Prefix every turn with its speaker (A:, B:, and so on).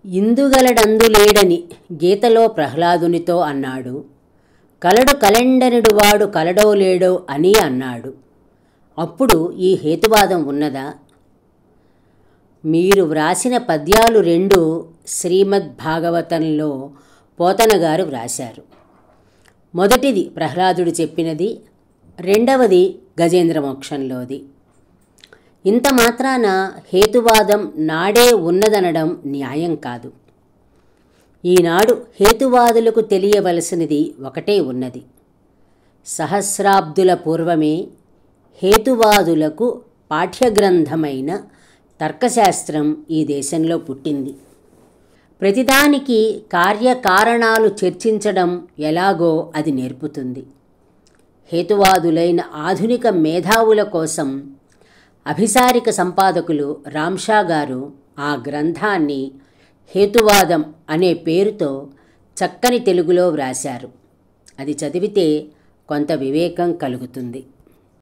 A: ఇందుగలడందులేడని గీతలో ప్రహ్లాదునితో అన్నాడు. కలడు కలెండనుడు వాడు కలడో లేడో అని అన్నాడు. అప్పుడు ఈ హేతువాదం ఉన్నదా? మీరు వ్రాసిన పద్యాలు 2 శ్రీమద్భాగవతంలో పోతనగారు వ్రాశారు. మొదటిది ప్రహ్లాదుడు చెప్పినది, రెండవది గజేంద్రమోక్షంలోది. ఇంత మాత్రాన హేతువాదం నాడే ఉన్నదనడం న్యాయం కాదు. ఈనాడు హేతువాదులకు తెలియవలసినది ఒకటే ఉన్నది. సహస్రాబ్దుల పూర్వమే హేతువాదులకు పాఠ్యగ్రంథమైన తర్కశాస్త్రం ఈ దేశంలో పుట్టింది. ప్రతిదానికి కార్యకారణాలు చర్చించడం ఎలాగో అది నేర్పుతుంది. హేతువాదులైన ఆధునిక మేధావుల కోసం అభిసారిక సంపాదకులు రామ్షా గారు ఆ గ్రంథాన్ని హేతువాదం అనే పేరుతో చక్కని తెలుగులో వ్రాశారు. అది చదివితే కొంత వివేకం కలుగుతుంది.